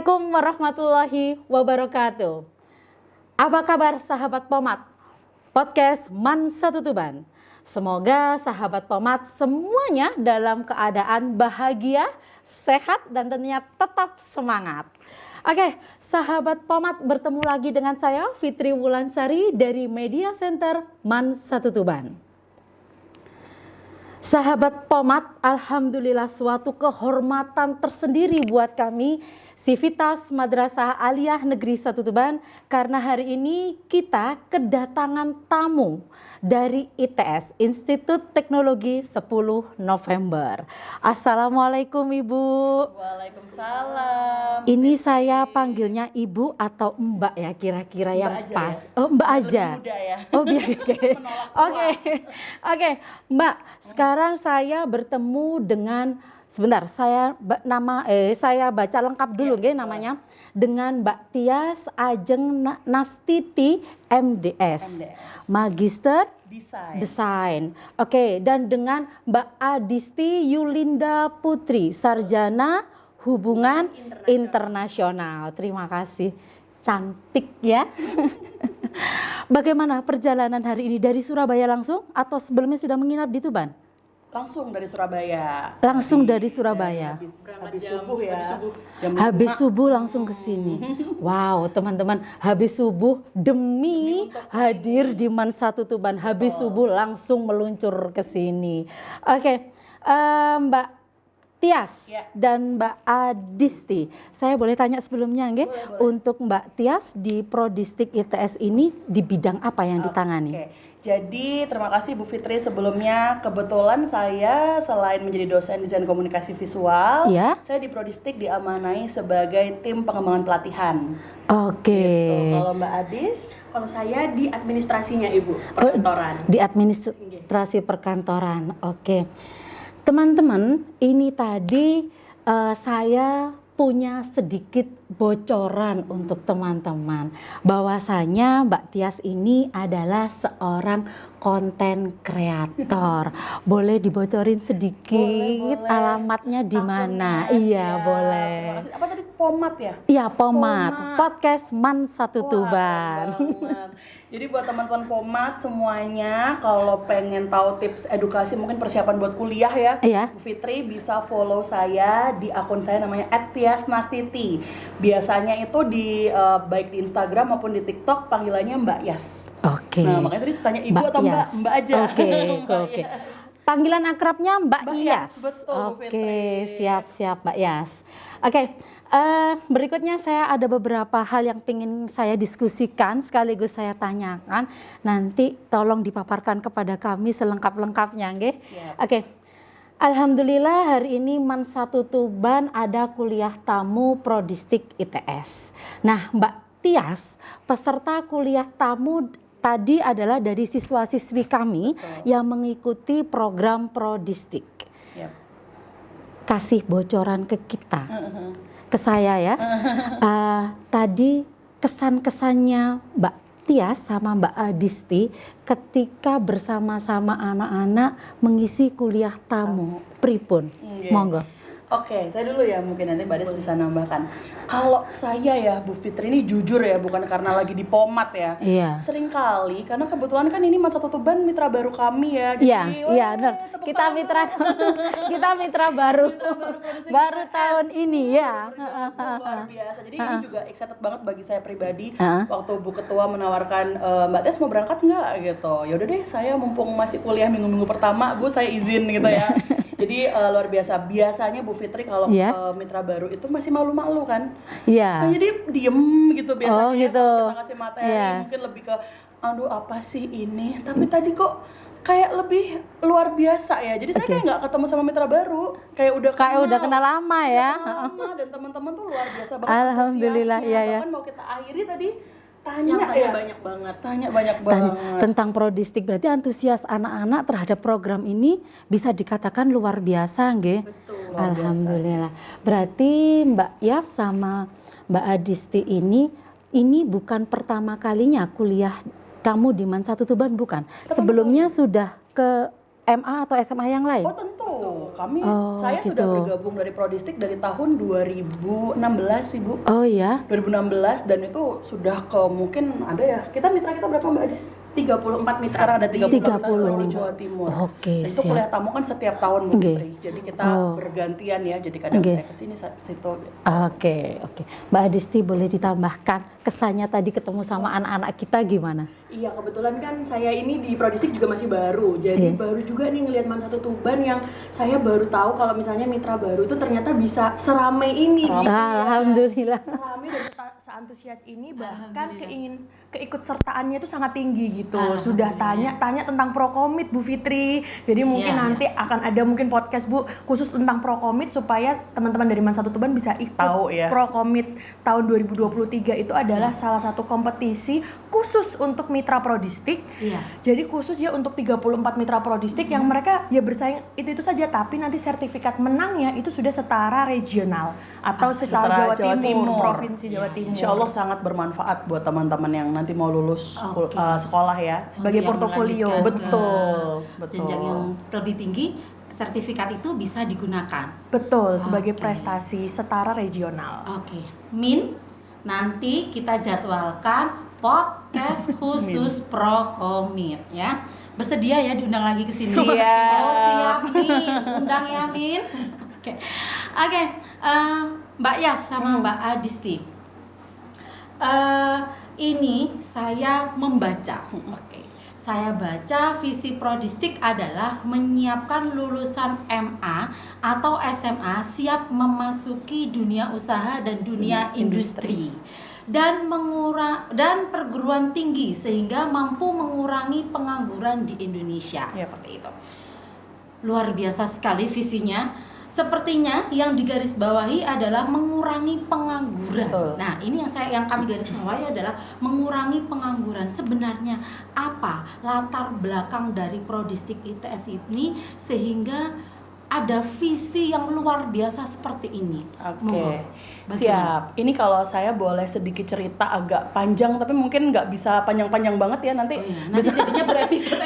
Assalamualaikum warahmatullahi wabarakatuh. Apa kabar sahabat Pomat? Podcast Man Satu Tuban. Semoga sahabat Pomat semuanya dalam keadaan bahagia, sehat dan tentunya tetap semangat. Oke, sahabat Pomat, bertemu lagi dengan saya Fitri Wulansari dari Media Center Man Satu Tuban. Sahabat Pomat, alhamdulillah suatu kehormatan tersendiri buat kami Sivitas Madrasah Aliyah Negeri 1 Tuban, karena hari ini kita kedatangan tamu dari ITS, Institut Teknologi 10 November. Assalamualaikum Ibu. Waalaikumsalam. Ini saya panggilnya Ibu atau Mbak ya, kira-kira yang Mbak pas. ya? Oh, Mbak aja. Lebih muda ya. Oh, biar Oke, Mbak. Sekarang saya bertemu dengan, sebentar, saya baca lengkap dulu ya, namanya, dengan Mbak Tias Ajeng Nastiti MDS. Magister Desain. Oke, dan dengan Mbak Adisti Yulinda Putri, Sarjana Hubungan Internasional. Terima kasih. Cantik ya. Bagaimana perjalanan hari ini, dari Surabaya langsung atau sebelumnya sudah menginap di Tuban? Langsung dari Surabaya. Langsung dari Surabaya. Habis subuh ya. Habis subuh langsung ke sini. Wow, teman-teman, habis subuh demi hadir di Man Satu Tuban. Habis subuh langsung meluncur ke sini. Oke, Mbak Tias dan Mbak Adisti, saya boleh tanya sebelumnya nggih? Untuk Mbak Tias di Prodistik ITS ini di bidang apa yang ditangani? Jadi terima kasih Bu Fitri sebelumnya. Kebetulan saya selain menjadi dosen desain komunikasi visual, saya di Prodistik diamanai sebagai tim pengembangan pelatihan. Oke. Gitu. Kalau Mbak Adis? Kalau saya di administrasinya Ibu, perkantoran. Di administrasi perkantoran. Oke. Teman-teman, ini tadi saya punya sedikit bocoran untuk teman-teman bahwasanya Mbak Tias ini adalah seorang konten kreator. Boleh dibocorin sedikit boleh. Alamatnya di mana? Iya, boleh. Terima kasih. Apa tadi, Pomat ya? Iya, Pomat. Podcast Man Satu Tuban. Jadi buat teman-teman Pomat semuanya, kalau pengen tahu tips edukasi mungkin persiapan buat kuliah ya, Bu Fitri bisa follow saya di akun saya namanya @tiasnastiti. Biasanya itu di baik di Instagram maupun di TikTok panggilannya Mbak Yas. Oke. Nah, makanya tadi tanya Ibu atau Mbak? Mbak aja. Oke. Panggilan akrabnya Mbak Yas. Betul, Oke, siap Mbak Yas. Oke, berikutnya saya ada beberapa hal yang ingin saya diskusikan sekaligus saya tanyakan. Nanti tolong dipaparkan kepada kami selengkap-lengkapnya, nggih. Oke. Alhamdulillah hari ini Man Satu Tuban ada kuliah tamu Prodistik ITS. Nah, Mbak Tias, peserta kuliah tamu tadi adalah dari siswa-siswi kami yang mengikuti program Prodistik. Kasih bocoran ke kita, ke saya ya. Tadi kesan-kesannya Mbak Tias sama Mbak Adisti ketika bersama-sama anak-anak mengisi kuliah tamu. Pripun? Monggo. Oke, saya dulu ya, mungkin nanti Mbak Des bisa nambahkan. Kalau saya ya Bu Fitri ini jujur ya, bukan karena lagi di Pomat ya. Sering kali, karena kebetulan kan ini Man Satu Tuban mitra baru kami ya. Iya, benar. Kita mitra baru. Baru tahun ini ya. Luar biasa. Jadi ini juga excited banget bagi saya pribadi. Waktu Bu Ketua menawarkan Mbak Des mau berangkat nggak gitu. Yaudah deh, saya mumpung masih kuliah minggu-minggu pertama, Bu saya izin gitu ya. Jadi luar biasa. Biasanya Bu Fitri kalau mitra baru itu masih malu-malu kan? Iya. Nah, jadi diem gitu biasanya. Oh, gitu. Kita kasih materi mungkin lebih ke aduh apa sih ini? Tapi tadi kok kayak lebih luar biasa ya. Jadi saya kayak nggak ketemu sama mitra baru, kayak udah kenal lama ya. Dan teman-teman tuh luar biasa banget. Alhamdulillah ya. Bahkan mau kita akhiri tadi tanya banyak banget. Tentang Prodistik, berarti antusias anak-anak terhadap program ini bisa dikatakan luar biasa, nggih? Betul. Alhamdulillah. Berarti Mbak Yas sama Mbak Adisti ini bukan pertama kalinya kuliah kamu di Man Satu Tuban, bukan? Sebelumnya sudah ke MA atau SMA yang lain? Oh tentu, saya gitu. sudah bergabung dari Prodistik dari tahun 2016 sih Bu. Oh iya. 2016 dan itu sudah ke mungkin ada ya, kita mitra kita berapa Mbak Adis? 34 mitra. Sekarang ada 30 30. di Jawa Timur. Oke, Dan itu siap. kuliah tamu kan setiap tahun Bu Oke. Fitri. Jadi kita Oh. bergantian ya, jadi kadang Oke. saya kesini, saya ke situ. Oke. Mbak Adisti boleh ditambahkan kesannya tadi ketemu sama anak-anak kita gimana? Iya, kebetulan kan saya ini di Prodistik juga masih baru. Jadi Iya. baru juga nih ngelihat Man Satu Tuban yang saya baru tahu kalau misalnya mitra baru itu ternyata bisa seramai ini gitu. Alhamdulillah. Seramai dan seantusias ini, bahkan keikutsertaannya itu sangat tinggi gitu. Sudah tanya tentang Prokomit Bu Fitri. Jadi mungkin nanti akan ada mungkin podcast Bu khusus tentang Prokomit supaya teman-teman dari Man Satu Tuban bisa ikut Tahu ya. Prokomit tahun 2023 itu adalah salah satu kompetisi khusus untuk mitra Prodistik. Jadi khusus ya untuk 34 mitra Prodistik yang mereka ya bersaing itu saja, tapi nanti sertifikat menangnya itu sudah setara regional atau setara Jawa Timur, provinsi Jawa Timur. Insya Allah sangat bermanfaat buat teman-teman yang nanti mau lulus sekolah ya, sebagai yang portofolio. melanjutkan Betul, ke jenjang yang lebih tinggi, sertifikat itu bisa digunakan. Betul, sebagai prestasi setara regional. Oke, Min, nanti kita jadwalkan podcast khusus Prokomit ya. Bersedia ya diundang lagi ke sini? Siap. Oh, siap Min, undang ya Min. Oke, Mbak Yas sama Mbak Adisti. Ini saya membaca. Oke. Saya baca visi Prodistik adalah menyiapkan lulusan MA atau SMA siap memasuki dunia usaha dan dunia industri dan perguruan tinggi sehingga mampu mengurangi pengangguran di Indonesia. Seperti itu. Luar biasa sekali visinya. Sepertinya yang digarisbawahi adalah mengurangi pengangguran. Nah, ini yang kami garis bawahi adalah mengurangi pengangguran. Sebenarnya apa latar belakang dari Prodistik ITS ini sehingga ada visi yang luar biasa seperti ini? Oke, siap. Ini kalau saya boleh sedikit cerita agak panjang, tapi mungkin nggak bisa panjang-panjang banget ya nanti. Nanti jadinya berepisode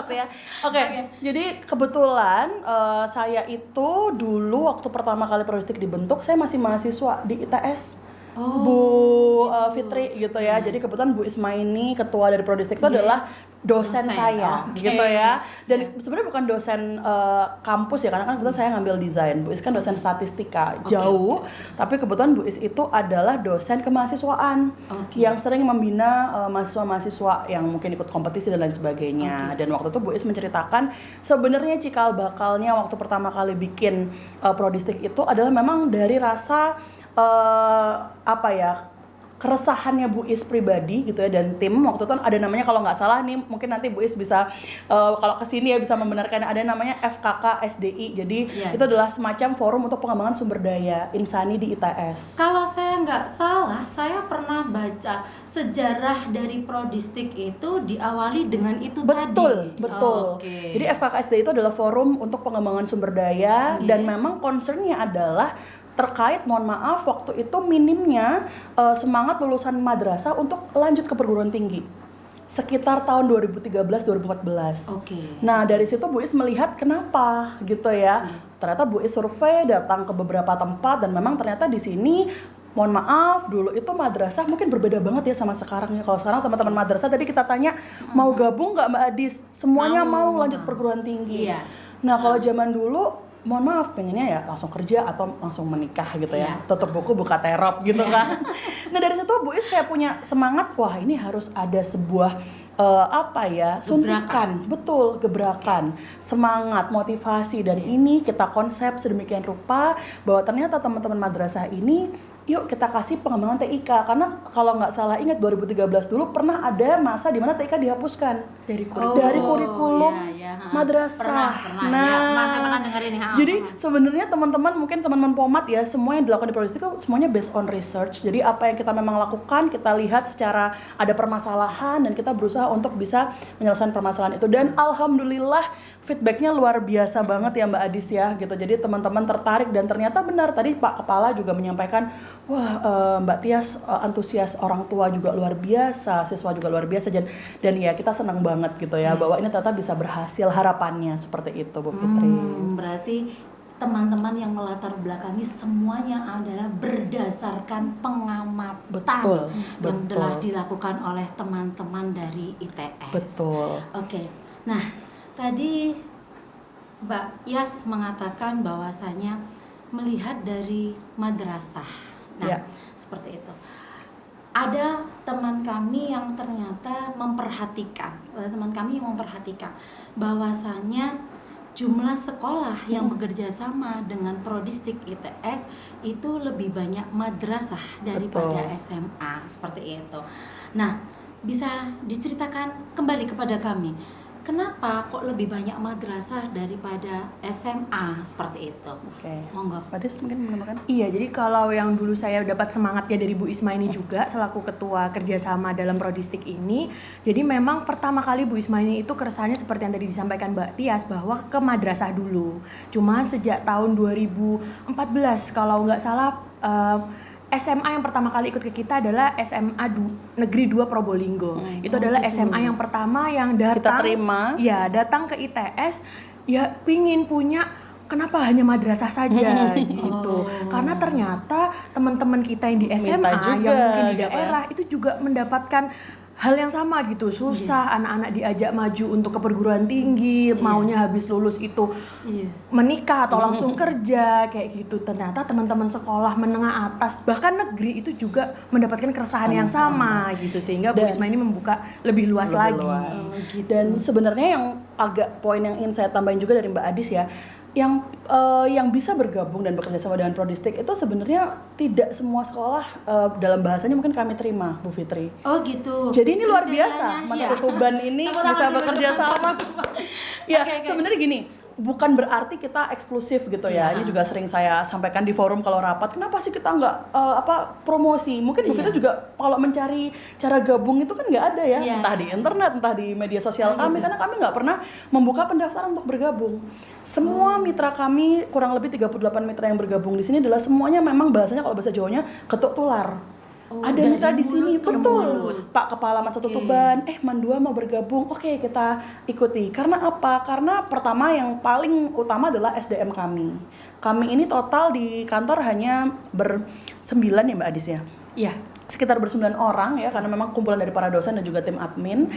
ya. Oke. Jadi kebetulan saya itu dulu waktu pertama kali Prodistik dibentuk, saya masih mahasiswa di ITS. Bu Fitri gitu ya. Jadi kebetulan Bu Isma ini ketua dari Prodistik itu adalah dosen saya gitu ya. Dan sebenarnya bukan dosen kampus ya, karena kan kebetulan saya ngambil desain. Bu Is kan dosen statistika jauh, tapi kebetulan Bu Is itu adalah dosen kemahasiswaan yang sering membina mahasiswa-mahasiswa yang mungkin ikut kompetisi dan lain sebagainya. Dan waktu itu Bu Is menceritakan sebenarnya cikal bakalnya waktu pertama kali bikin Prodistik itu adalah memang dari rasa keresahannya Bu Is pribadi gitu ya, dan tim waktu itu ada namanya, kalau nggak salah nih mungkin nanti Bu Is bisa kalau kesini ya bisa membenarkan, ada namanya FKK SDI. Jadi itu adalah semacam forum untuk pengembangan sumber daya insani di ITS. Kalau saya nggak salah, saya pernah baca sejarah dari Prodistik itu diawali dengan itu Betul. Oke. Jadi FKK SDI itu adalah forum untuk pengembangan sumber daya dan memang concernnya adalah terkait, mohon maaf, waktu itu minimnya semangat lulusan madrasah untuk lanjut ke perguruan tinggi sekitar tahun 2013-2014. Nah dari situ Bu Is melihat kenapa gitu ya. Ternyata Bu Is survei, datang ke beberapa tempat, dan memang ternyata di sini, mohon maaf, dulu itu madrasah mungkin berbeda banget ya sama sekarang ya. Kalau sekarang teman-teman madrasah, tadi kita tanya mau gabung nggak Mbak Adis, semuanya mau lanjut perguruan tinggi. Nah kalau zaman dulu, mohon maaf, pengennya ya langsung kerja atau langsung menikah gitu ya, tutup buku buka terop gitu kan. Nah dari situ Bu Is kayak punya semangat, wah ini harus ada sebuah suntikan, betul, gebrakan, semangat, motivasi, dan ini kita konsep sedemikian rupa bahwa ternyata teman-teman madrasah ini, yuk kita kasih pengembangan TIK, karena kalau nggak salah ingat 2013 dulu pernah ada masa di mana TIK dihapuskan dari kurikulum madrasah. Pernah. Nah, Ya, saya pernah dengar ini. jadi sebenarnya teman-teman mungkin teman-teman Pomat ya, semua yang dilakukan di Prodistik itu semuanya based on research. Jadi apa yang kita memang lakukan, kita lihat secara ada permasalahan dan kita berusaha untuk bisa menyelesaikan permasalahan itu. Dan alhamdulillah feedbacknya luar biasa banget ya Mbak Adis ya gitu. Jadi teman-teman tertarik dan ternyata benar tadi Pak Kepala juga menyampaikan, wah Mbak Tias antusias orang tua juga luar biasa, siswa juga luar biasa dan ya kita senang banget gitu ya bahwa ini ternyata bisa berhasil, harapannya seperti itu Bu Fitri. Berarti teman-teman yang melatar belakangi semuanya adalah berdasarkan pengamatan Betul, yang betul. telah dilakukan oleh teman-teman dari ITS. Betul. Oke. Nah, tadi Mbak Yas mengatakan bahwasanya melihat dari madrasah. Nah, Ya. seperti itu. Ada teman kami yang ternyata memperhatikan bahwasanya jumlah sekolah yang bekerja sama dengan Prodistik ITS itu lebih banyak madrasah daripada Betul. SMA, seperti itu. Nah, bisa diceritakan kembali kepada kami, kenapa kok lebih banyak madrasah daripada SMA seperti itu? Oke. Monggo. Mbak Adis mungkin menambahkan? Iya, jadi kalau yang dulu saya dapat semangatnya dari Bu Isma ini juga selaku ketua kerjasama dalam Prodistik ini, jadi memang pertama kali Bu Isma ini itu keresahannya seperti yang tadi disampaikan Mbak Tias bahwa ke madrasah dulu. Cuma sejak tahun 2014 kalau nggak salah SMA yang pertama kali ikut ke kita adalah SMA Negeri 2 Probolinggo. Itu adalah SMA yang pertama yang datang. terima. Ya, datang ke ITS ya pingin punya kenapa hanya madrasah saja gitu. Karena ternyata teman-teman kita yang di SMA juga, yang mungkin di gitu ya. daerah itu juga mendapatkan hal yang sama gitu, susah anak-anak diajak maju untuk ke perguruan tinggi, maunya habis lulus itu menikah atau langsung kerja kayak gitu. Ternyata teman-teman sekolah menengah atas bahkan negeri itu juga mendapatkan keresahan yang sama gitu, sehingga Bu Isma ini membuka lebih luas lagi. Dan sebenarnya yang agak poin yang ingin saya tambahin juga dari Mbak Adis ya, yang bisa bergabung dan bekerja sama dengan Prodistik itu sebenarnya tidak semua sekolah dalam bahasanya mungkin kami terima Bu Fitri. Oh gitu. Jadi ini luar Kriterianya, biasa, Mata iya. Tuban ini Tepuk tangan bisa dulu, bekerja tepuk sama. Ya, Oke. sebenarnya gini, bukan berarti kita eksklusif gitu ya. Ini juga sering saya sampaikan di forum kalau rapat. Kenapa sih kita nggak promosi? Mungkin Bu Fitri juga kalau mencari cara gabung itu kan nggak ada ya, Iya. entah di internet, entah di media sosial kami, karena kami nggak pernah membuka pendaftaran untuk bergabung. Semua mitra kami, kurang lebih 38 mitra yang bergabung di sini adalah semuanya memang bahasanya kalau bahasa Jawanya ketuk tular. Ada dari mitra di sini, mulut ke betul. mulut. Pak Kepala Mat Satu Tuban, Mandua mau bergabung, oke kita ikuti. Karena apa? Karena pertama yang paling utama adalah SDM kami. Kami ini total di kantor hanya ber-9 ya Mbak Adis ya? Iya. Sekitar ber-9 orang ya, karena memang kumpulan dari para dosen dan juga tim admin.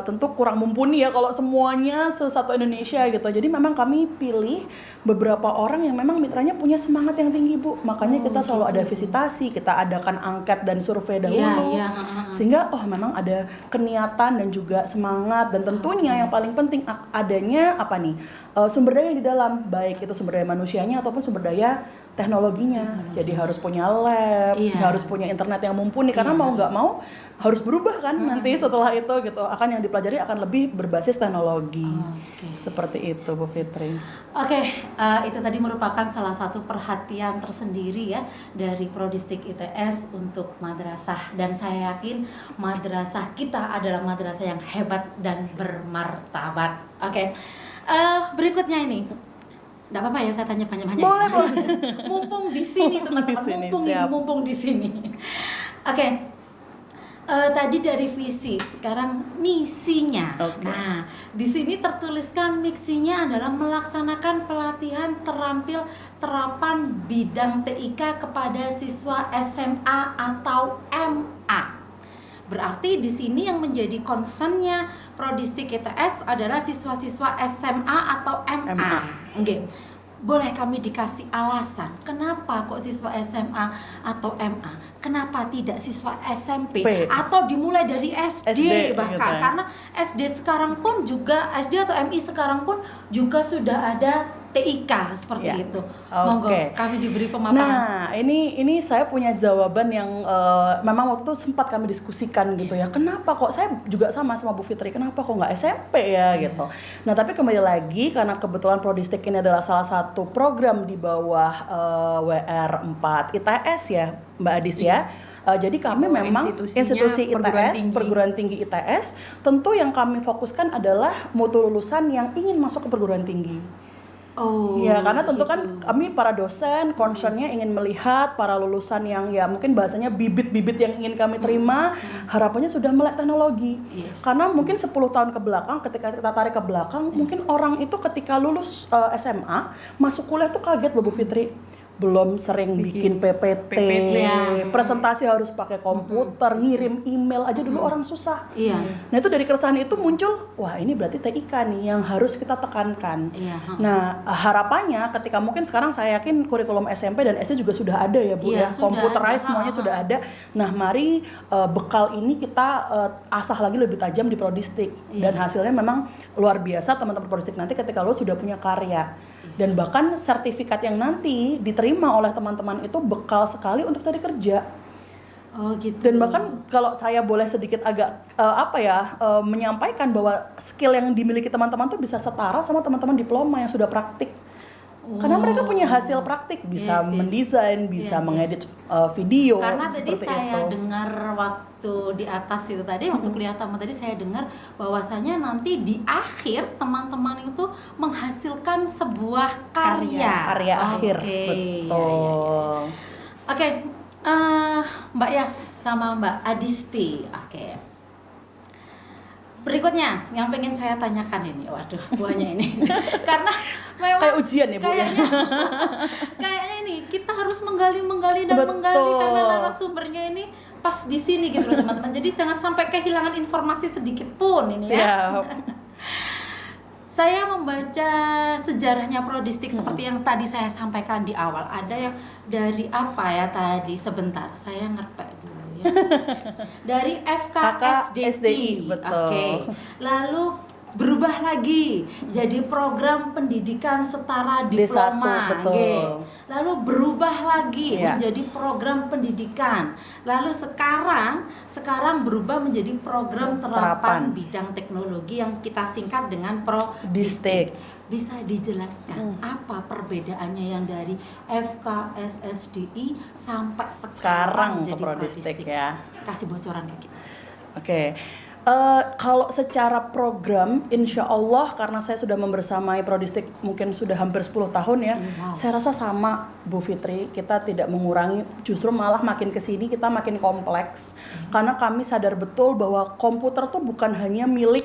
Tentu kurang mumpuni ya kalau semuanya satu Indonesia gitu. Jadi memang kami pilih beberapa orang yang memang mitranya punya semangat yang tinggi Bu. Makanya kita selalu ada visitasi, kita adakan angket dan survei dahulu. Iya. Sehingga memang ada keniatan dan juga semangat, dan tentunya yang paling penting adanya apa nih? Sumber daya yang di dalam, baik itu sumber daya manusianya ataupun sumber daya teknologinya. Jadi harus punya lab, harus punya internet yang mumpuni, karena mau nggak mau harus berubah kan nanti setelah itu gitu. Akan yang dipelajari akan lebih berbasis teknologi. Seperti itu Bu Fitri. Oke, itu tadi merupakan salah satu perhatian tersendiri ya dari Prodistik ITS untuk madrasah, dan saya yakin madrasah kita adalah madrasah yang hebat dan bermartabat. Oke, berikutnya ini, nggak apa-apa ya saya tanya banyak-banyak. Boleh. Mumpung di sini teman-teman, mumpung di sini. Oke. Tadi dari visi, sekarang misinya. Nah, di sini tertuliskan misinya adalah melaksanakan pelatihan terampil terapan bidang TIK kepada siswa SMA atau MA. Berarti di sini yang menjadi concernnya Prodistik ITS adalah siswa-siswa SMA atau MA. Oke. Boleh kami dikasih alasan kenapa kok siswa SMA atau MA, kenapa tidak siswa SMP atau dimulai dari SD bahkan gitu ya. Karena SD sekarang pun juga, SD atau MI sekarang pun juga sudah ada TIK seperti Ya. itu. Oke. Monggo kami diberi pemaparan. Nah, ini saya punya jawaban yang memang waktu itu sempat kami diskusikan gitu ya. Kenapa kok saya juga sama Bu Fitri, kenapa kok nggak SMP ya gitu. Nah, tapi kembali lagi karena kebetulan Prodistik ini adalah salah satu program di bawah WR4 ITS ya, Mbak Adis ya. Jadi kami bawah memang institusi ITS, perguruan tinggi ITS, tentu yang kami fokuskan adalah mutu lulusan yang ingin masuk ke perguruan tinggi. Oh. Ya, karena tentu gitu. kan kami para dosen concernnya ingin melihat para lulusan yang ya mungkin bahasanya bibit-bibit yang ingin kami terima, harapannya sudah melek teknologi. Yes. Karena mungkin 10 tahun ke belakang, ketika kita tarik ke belakang, mungkin orang itu ketika lulus SMA, masuk kuliah tuh kaget loh Bu Fitri. Belum sering bikin PPT, ya. presentasi harus pakai komputer, ngirim email aja dulu orang susah. Iya. Nah itu dari keresahan itu muncul, wah ini berarti TIK nih yang harus kita tekankan. Iya. Nah harapannya ketika mungkin sekarang saya yakin kurikulum SMP dan SD juga sudah ada ya Bu Iya, ya, sudah computerized ada. semuanya sudah ada. Nah mari bekal ini kita asah lagi lebih tajam di Prodistik. Iya. Dan hasilnya memang luar biasa teman-teman Prodistik nanti ketika lo sudah punya karya. Dan bahkan sertifikat yang nanti diterima oleh teman-teman itu bekal sekali untuk cari kerja. Oh gitu. Dan bahkan kalau saya boleh sedikit agak menyampaikan bahwa skill yang dimiliki teman-teman tuh bisa setara sama teman-teman diploma yang sudah praktik. Karena mereka punya hasil praktik, bisa Yes, yes. mendesain, bisa Iya, iya. mengedit video, Karena tadi seperti saya itu. dengar waktu di atas itu tadi, waktu kuliah tamu tadi saya dengar bahwasanya nanti di akhir teman-teman itu menghasilkan sebuah karya. Karya akhir, Oke, betul. ya, ya, ya. Oke, Mbak Yas sama Mbak Adisti. Oke. Berikutnya yang pengen saya tanyakan ini, waduh banyak ini. Karena memang Kayak ujian ya Bu ya. kayaknya ini kita harus menggali dan Betul. menggali karena narasumbernya ini pas di sini gitu loh teman-teman. Jadi jangan sampai kehilangan informasi sedikit pun ini ya. Siap. Saya membaca sejarahnya Prodistik seperti yang tadi saya sampaikan di awal. Ada yang dari apa ya tadi, sebentar saya ngerpek dulu ya. Dari FKSDI. FKSDI, betul. Oke. Lalu berubah lagi jadi program pendidikan setara diploma. D1, betul. Oke. Lalu berubah lagi Iya. menjadi program pendidikan. Lalu sekarang berubah menjadi program terapan Terapan. bidang teknologi yang kita singkat dengan Distik. Bisa dijelaskan apa perbedaannya yang dari FKSSDI sampai sekarang Sekarang ke jadi Prodistik ya. Kasih bocoran ke kita. Oke. Kalau secara program, insya Allah karena saya sudah membersamai Prodistik mungkin sudah hampir 10 tahun ya, Wow. saya rasa sama Bu Fitri, kita tidak mengurangi, justru malah makin kesini kita makin kompleks. Karena kami sadar betul bahwa komputer tuh bukan hanya milik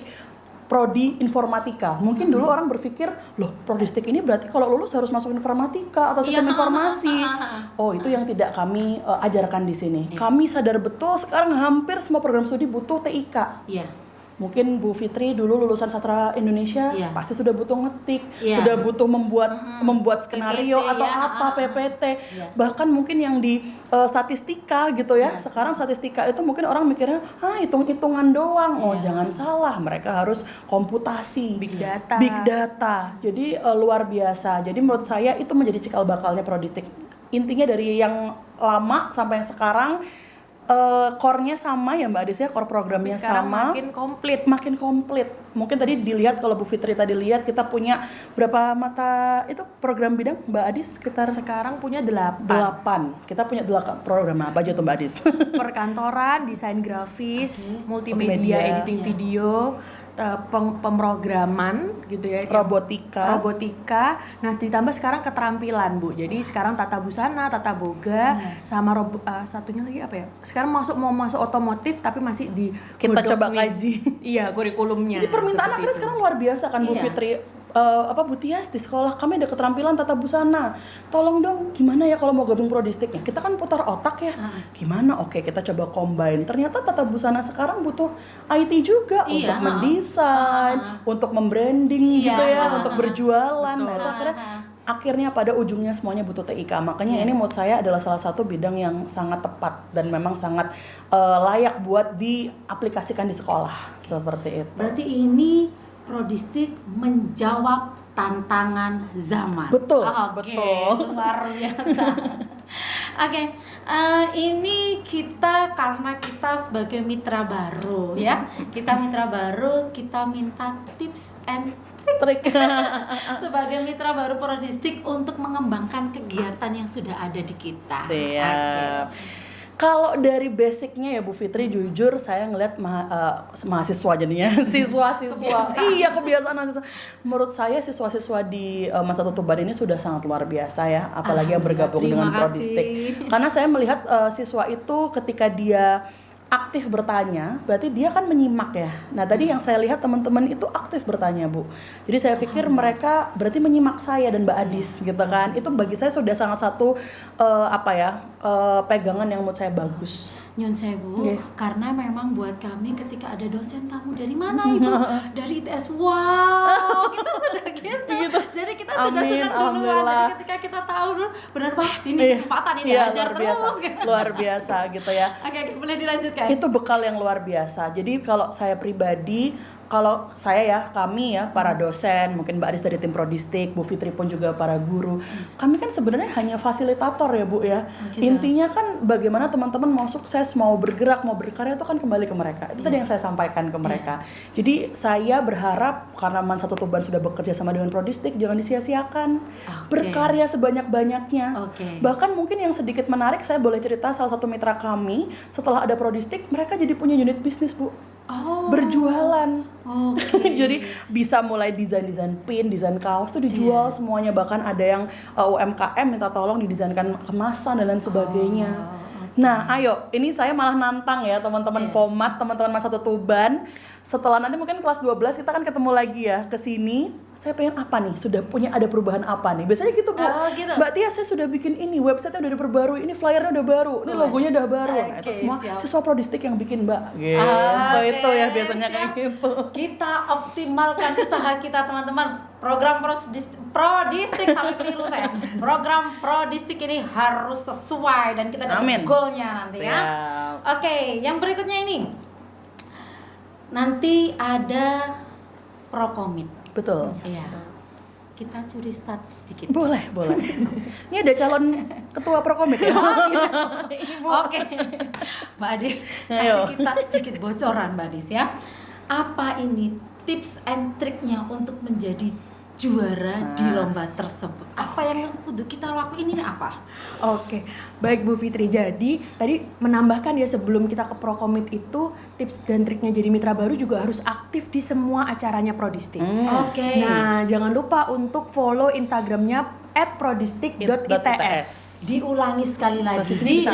prodi informatika. Mungkin dulu orang berpikir, loh Prodistik ini berarti kalau lulus harus masuk informatika atau sistem Iya, informasi. Oh itu yang tidak kami ajarkan di sini. Kami sadar betul sekarang hampir semua program studi butuh TIK. Iya. Mungkin Bu Fitri dulu lulusan Sastra Indonesia Iya. pasti sudah butuh ngetik, Iya. sudah butuh membuat skenario PPT, atau ya. apa PPT. Iya. Bahkan mungkin yang di statistika gitu ya. Sekarang statistika itu mungkin orang mikirnya, hitung-hitungan doang. Oh, Iya. jangan salah, mereka harus komputasi, Big data. Big data. Jadi luar biasa. Jadi menurut saya itu menjadi cikal bakalnya Prodistik. Intinya dari yang lama sampai yang sekarang core-nya sama ya Mbak Adis ya, core programnya Sekarang sama. Makin komplit. Mungkin tadi dilihat kalau Bu Fitri tadi lihat kita punya berapa mata itu program bidang Mbak Adis sekitar Sekarang punya 8. 8. Kita punya 8 program apa aja tuh Mbak Adis? Perkantoran, desain grafis, Multimedia, multimedia, editing iya. video, pemrograman gitu ya. Robotika. Nah, ditambah sekarang keterampilan, Bu. Jadi sekarang tata busana, tata boga, sama satunya lagi apa ya? Sekarang mau masuk otomotif tapi masih di Kita godok coba nih. kaji. Iya, kurikulumnya. Jadi permintaan seperti akhirnya itu. sekarang luar biasa kan Bu Iya. Fitri. Bu Tias di sekolah kami ada keterampilan tata busana. Tolong dong gimana ya kalau mau gabung Prodistiknya? Kita kan putar otak ya. Gimana? Oke, kita coba combine. Ternyata tata busana sekarang butuh IT juga Iya, untuk mendesain, untuk membranding Iya, gitu ya, untuk berjualan. Nah, itu Betul. akhirnya pada ujungnya semuanya butuh TIK. Makanya ini menurut saya adalah salah satu bidang yang sangat tepat dan memang sangat layak buat diaplikasikan di sekolah seperti itu. Berarti ini Prodistik menjawab tantangan zaman. Betul, Oke, betul. luar biasa. Oke, ini kita karena kita sebagai mitra baru ya, kita mitra baru, kita minta tips and Trik. sebagai mitra baru Prodistik untuk mengembangkan kegiatan yang sudah ada di kita. Siap. Kalau dari basicnya ya Bu Fitri, jujur saya ngeliat mahasiswa jadinya, siswa-siswa. Iya, kebiasaan mahasiswa. Menurut saya siswa-siswa di Masa Tutuban ini sudah sangat luar biasa ya, apalagi yang bergabung Terima dengan kasih. Prodistik. Karena saya melihat siswa itu ketika dia aktif bertanya, berarti dia kan menyimak ya. Nah tadi yang saya lihat teman-teman itu aktif bertanya Bu. Jadi saya pikir mereka berarti menyimak saya dan Mbak Adis gitu kan. Itu bagi saya sudah sangat satu pegangan yang menurut saya bagus. Nyun sewu, Nggih. karena memang buat kami ketika ada dosen, kamu dari mana Ibu? Dari ITS. Wow, kita sudah gitu. Jadi kita sudah Amin, senang duluan. alhamdulillah. Jadi ketika kita tahu dulu, benar wah sini kesempatan ini Iya, ajar luar biasa, terus. Gitu. luar biasa gitu ya. Oke, boleh dilanjutkan. Itu bekal yang luar biasa. Jadi kalau saya pribadi, kalau saya ya, kami ya para dosen, mungkin Mbak Aris dari tim Prodistik, Bu Fitri pun juga para guru, kami kan sebenarnya hanya fasilitator ya Bu ya. Gitu. Intinya kan bagaimana teman-teman mau sukses, mau bergerak, mau berkarya itu kan kembali ke mereka. Itu tadi yang saya sampaikan ke mereka. Jadi saya berharap karena Masa Tutuban sudah bekerja sama dengan Prodistik, jangan disia-siakan. Oke. Berkarya sebanyak-banyaknya. Oke. Bahkan mungkin yang sedikit menarik, saya boleh cerita salah satu mitra kami setelah ada Prodistik, mereka jadi punya unit bisnis Bu. Oh. Berjualan. Oke. Jadi bisa mulai desain pin, desain kaos tuh dijual semuanya, bahkan ada yang UMKM minta tolong didesainkan kemasan dan lain sebagainya. Nah, ayo, ini saya malah nantang ya teman-teman Pomat, teman-teman Masa Tutuban. Setelah nanti mungkin kelas 12 kita kan ketemu lagi ya ke sini. Saya pengen apa nih? Sudah punya ada perubahan apa nih? Biasanya gitu, Bu. Oh, gitu. Mbak Tia, saya sudah bikin ini, website-nya udah diperbarui, ini flyernya udah baru, ini logonya udah baru. Nah, itu Oke, semua siap. siswa Prodistik yang bikin, Mbak. Gitu. Oke, Itu ya biasanya kayak siap. gitu. Kita optimalkan usaha kita teman-teman. Program Prodistik sampai keliru saya. Program Prodistik ini harus sesuai dan kita dapat Amin. goalnya nanti ya. Siap. Oke, yang berikutnya ini. Nanti ada Prokomit. Betul. Iya. Kita curi start sedikit. Boleh. Ini ada calon ketua Prokomit ya. Oke. Mbak Adis, Ayo. kasih kita sedikit bocoran Mbak Adis ya. Apa ini tips and triknya untuk menjadi juara di lomba tersebut? Apa yang kudu kita lakuin ini apa? Oke, baik Bu Fitri. Jadi tadi menambahkan ya, sebelum kita ke Prokomit itu tips dan triknya jadi mitra baru juga harus aktif di semua acaranya Prodistik. Oke. Nah, jangan lupa untuk follow Instagramnya @prodistik.its. Diulangi sekali lagi. Terus di sini bisa.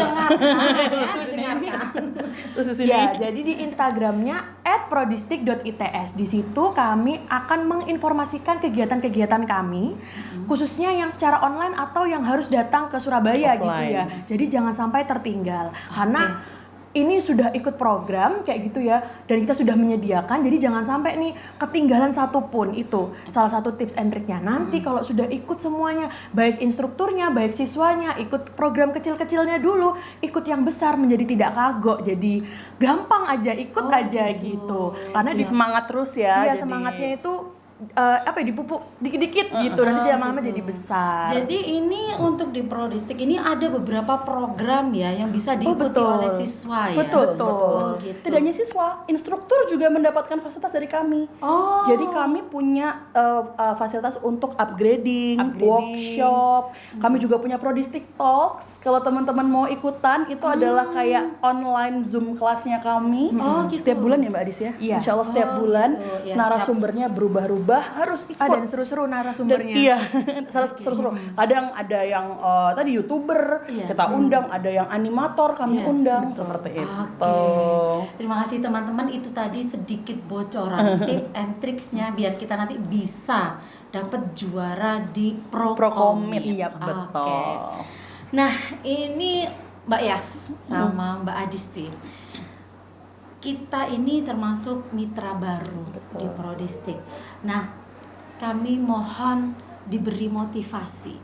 Didengarkan. Terus di sini. Ya, jadi di Instagramnya @prodistik.its. Di situ kami akan menginformasikan kegiatan-kegiatan kami, khususnya yang secara online atau yang harus datang ke Surabaya gitu Offline. ya. Jadi jangan sampai tertinggal. Karena ini sudah ikut program kayak gitu ya, dan kita sudah menyediakan, jadi jangan sampai nih ketinggalan satu pun. Itu salah satu tips and triknya. Nanti kalau sudah ikut semuanya, baik instrukturnya, baik siswanya, ikut program kecil-kecilnya dulu, ikut yang besar menjadi tidak kagok, jadi gampang aja, ikut aja gitu. Karena Jadi semangat terus ya. iya, jadi. semangatnya itu dipupuk dikit-dikit gitu, nanti lama-lama jadi besar. Jadi ini untuk di Prodistik ini ada beberapa program ya yang bisa diikuti betul. oleh siswa ya. Betul. Oh, gitu. Tidak hanya siswa, instruktur juga mendapatkan fasilitas dari kami. Oh. Jadi kami punya fasilitas untuk upgrading, workshop. Kami juga punya Prodistik Talks. Kalau teman-teman mau ikutan, itu adalah kayak online Zoom kelasnya kami. Oh, gitu. Setiap bulan ya Mbak Adis ya? Iya. Insya Allah setiap Oh, bulan gitu. Ya, narasumbernya berubah-ubah, harus ikut. Dan seru-seru Dan narasumbernya. iya, seru-seru. Kadang ada yang tadi YouTuber, Iya. kita undang, ada yang animator kami Iya, undang, seperti itu. Oke. Terima kasih teman-teman, itu tadi sedikit bocoran tip and tricksnya biar kita nanti bisa dapat juara di Prokomit. Iya, Oke. betul. Nah, ini Mbak Yas sama Mbak Adisti. Kita ini termasuk mitra baru di Prodistik. Nah, kami mohon diberi motivasi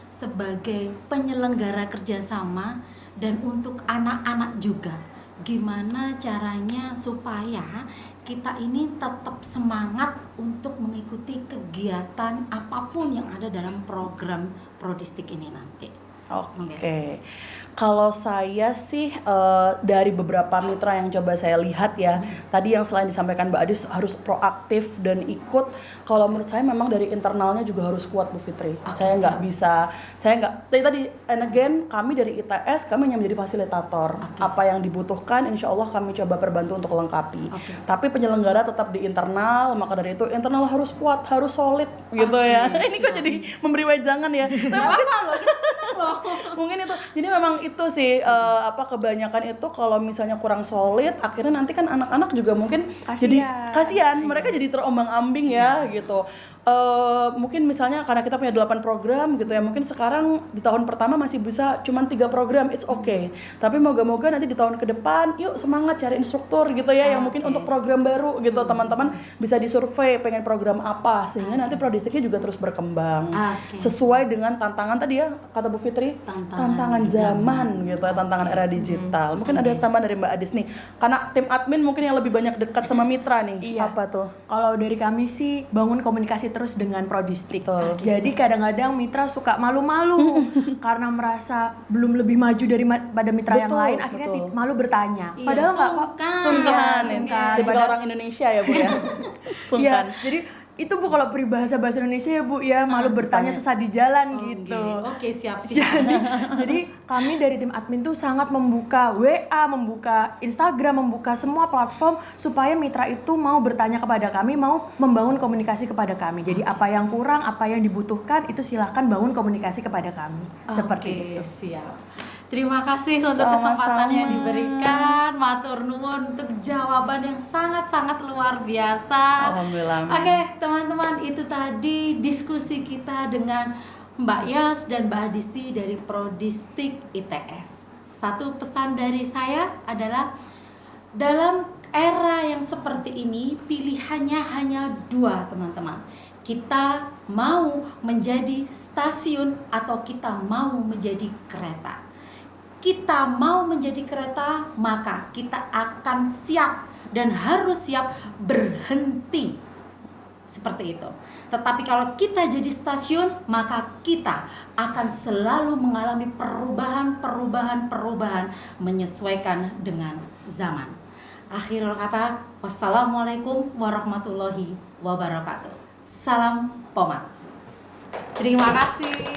sebagai penyelenggara kerjasama dan untuk anak-anak juga gimana caranya supaya kita ini tetap semangat untuk mengikuti kegiatan apapun yang ada dalam program Prodistik ini nanti. Oke. Kalau saya sih dari beberapa mitra yang coba saya lihat ya, tadi yang selain disampaikan Mbak Adis harus proaktif dan ikut. Kalau menurut saya memang dari internalnya juga harus kuat Bu Fitri. Saya nggak bisa, tadi and again kami dari ITS kami hanya menjadi fasilitator. Apa yang dibutuhkan Insya Allah kami coba berbantu untuk lengkapi. Tapi penyelenggara tetap di internal, maka dari itu internal harus kuat, harus solid gitu ya. Ini kok jadi memberi wejangan ya. Mungkin itu. Jadi memang itu sih kebanyakan itu kalau misalnya kurang solid, akhirnya nanti kan anak-anak juga mungkin jadi kasihan, mereka jadi terombang-ambing ya gitu. Mungkin misalnya karena kita punya 8 program gitu ya, mungkin sekarang di tahun pertama masih bisa cuman 3 program, it's okay. Tapi moga-moga nanti di tahun ke depan yuk semangat cari instruktur gitu ya, yang mungkin untuk program baru gitu, teman-teman bisa disurvei pengen program apa, sehingga nanti Prodistiknya juga terus berkembang sesuai dengan tantangan tadi ya kata Bu Fitri, tantangan zaman gitu ya, tantangan era digital. Mungkin ada tambahan dari Mbak Adis nih, karena tim admin mungkin yang lebih banyak dekat sama mitra nih. Apa tuh? Kalau dari kami sih bangun komunikasi terus dengan Prodistik. Jadi kadang-kadang mitra suka malu-malu karena merasa belum lebih maju pada mitra yang lain, akhirnya malu bertanya. Padahal nggak apa-apa. Sungkan. Jadi orang Indonesia ya Bu ya. Sungkan. Jadi itu Bu kalau peribahasa bahasa Indonesia ya Bu ya, malu bertanya sesat di jalan gitu. Oke, siap. Jadi kami dari tim admin tuh sangat membuka WA, membuka Instagram, membuka semua platform supaya mitra itu mau bertanya kepada kami, mau membangun komunikasi kepada kami. Jadi apa yang kurang, apa yang dibutuhkan itu silahkan bangun komunikasi kepada kami. Seperti itu. Siap. Terima kasih untuk kesempatan yang diberikan, matur nuwun untuk jawaban yang sangat-sangat luar biasa. Alhamdulillah. Oke, teman-teman, itu tadi diskusi kita dengan Mbak Yas dan Mbak Adisti dari Prodistik ITS. Satu pesan dari saya adalah dalam era yang seperti ini pilihannya hanya 2, teman-teman. Kita mau menjadi stasiun atau kita mau menjadi kereta. Kita mau menjadi kereta, maka kita akan siap dan harus siap berhenti. Seperti itu. Tetapi kalau kita jadi stasiun, maka kita akan selalu mengalami perubahan menyesuaikan dengan zaman. Akhirul kata, wassalamualaikum warahmatullahi wabarakatuh. Salam Pomat. Terima kasih.